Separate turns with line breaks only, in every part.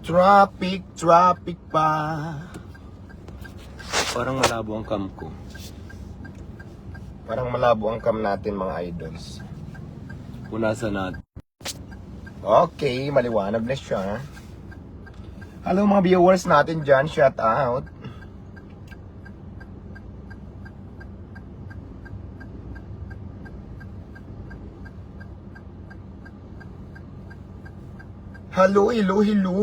Traffic, traffic pa. Parang malabo ang cam ko. Parang malabo ang cam natin mga idols. Punasan natin. Okay, maliwanag na siya. Hello mga viewers natin dyan, shout out. Hello, hello, hello.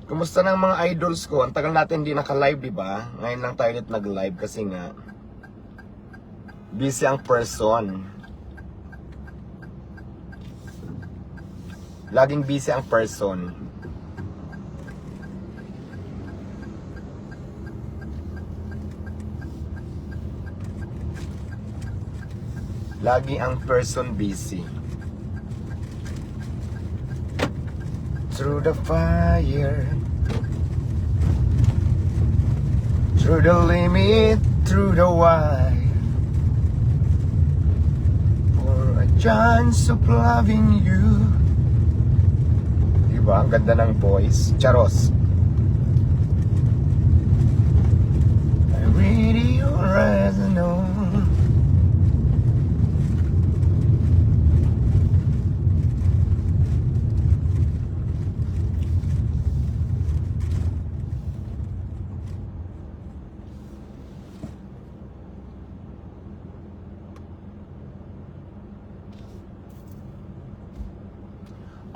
Kumusta ng mga idols ko? Ang tagal natin hindi naka-live, di ba? Ngayon lang tayo ulit nag-live kasi nga busy ang person. Laging busy ang person. Lagi ang person busy. Through the fire, through the limit, through the wire, for a chance of loving you. Diba? Ang ganda ng voice. Charos. I really already know.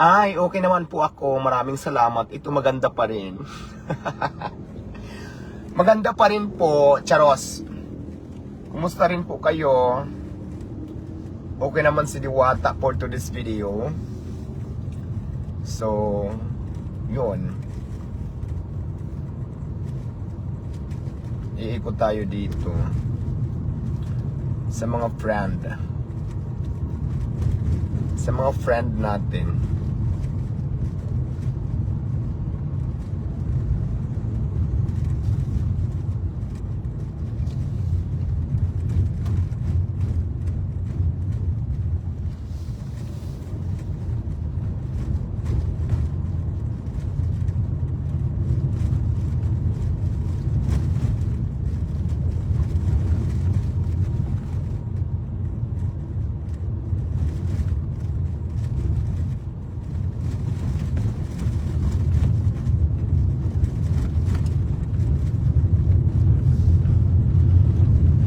Ay, okay naman po ako. Maraming salamat. Ito maganda pa rin. Maganda pa rin po, Charos. Kumusta rin po kayo? Okay naman si Diwata for today's video. So, yun. Iikot tayo dito. Sa mga friend. Sa mga friend natin.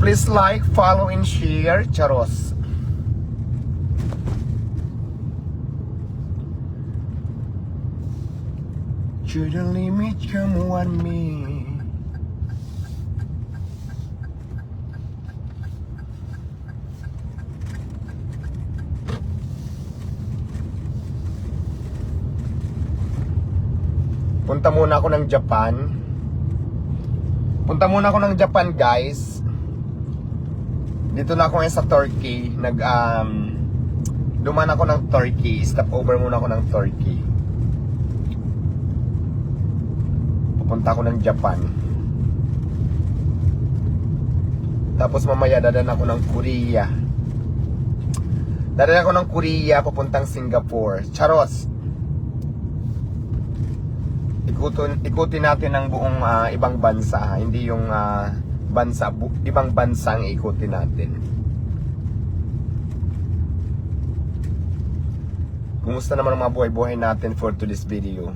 Please like, follow, and share. Charos. To the limit, come want me. Punta muna ako ng Japan. Punta muna ako ng Japan, guys. Dito na ako ngayon sa Turkey. Duman ako ng Turkey. Stop over muna ako ng Turkey. Pupunta ako ng Japan. Tapos mamaya dadan ako ng Korea. Dadan ako ng Korea papuntang Singapore. Charos. Ikutin natin ang buong ibang bansa. Hindi yung ibang bansa ang ikutin natin. Kumusta naman ang mga buhay-buhay natin for today's video?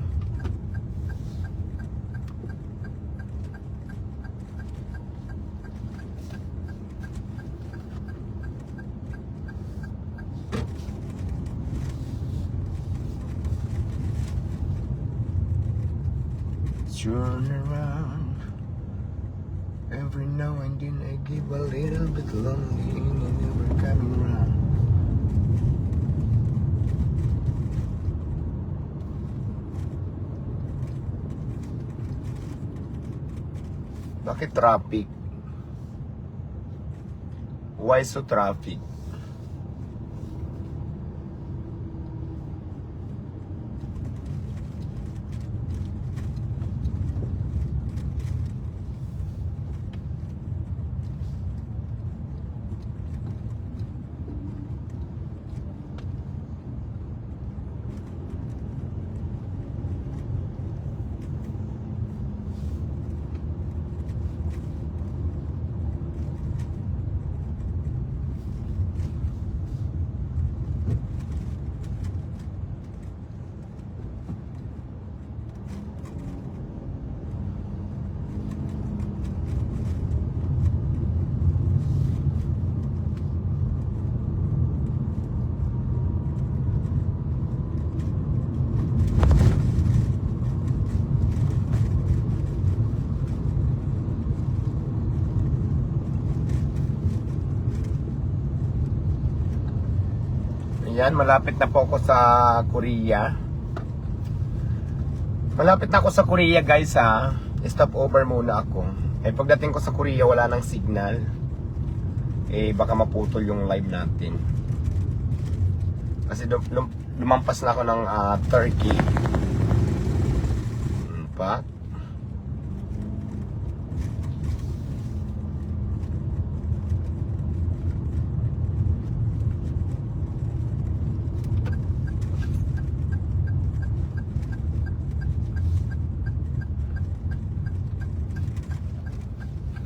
Turn around. Every now and then I give a little bit lonely and you're never coming around. Bakit traffic? Why so traffic? Ayan, malapit na po ako sa Korea. Malapit na ako sa Korea guys ha. Stop over muna ako. Eh pagdating ko sa Korea wala nang signal. Eh baka maputol yung live natin. Kasi lumampas na ako ng Turkey. Pa.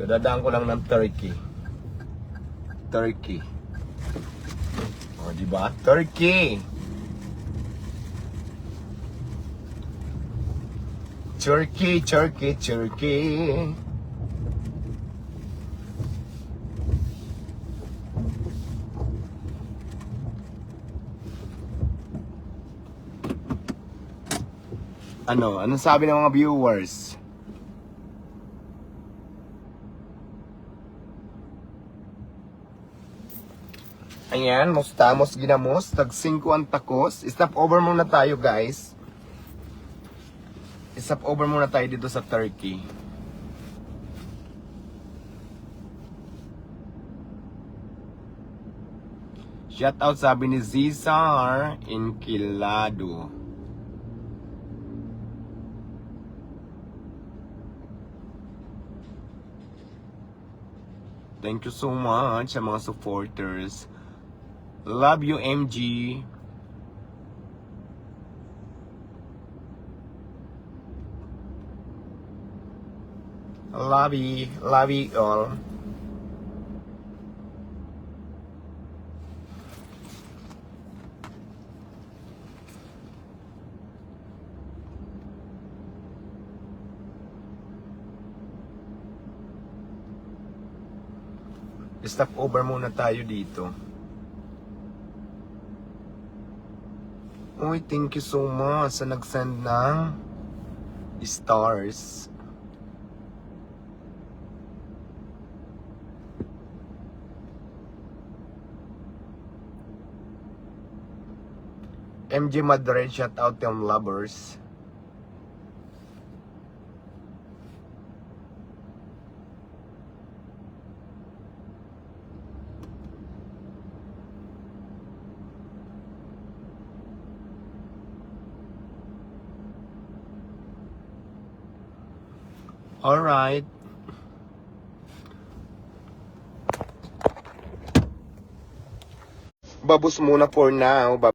Dadaan ko lang ng Turkey. Turkey. O, diba? Turkey! Turkey, Turkey, Turkey. Anong sabi ng mga viewers? Ayan, mustamos ginamos, tag 5 ang takos. Stop over muna tayo guys. Stop over muna tayo dito sa Turkey. Shout out sabi ni Zizar in Kilado. Thank you so much sa mga supporters. Love you, MG. Love you all. Stop over muna tayo dito. Uy, thank you so much sa nag-send ng stars. MJ Madrid, shout out them lovers. Alright. Babus muna for now.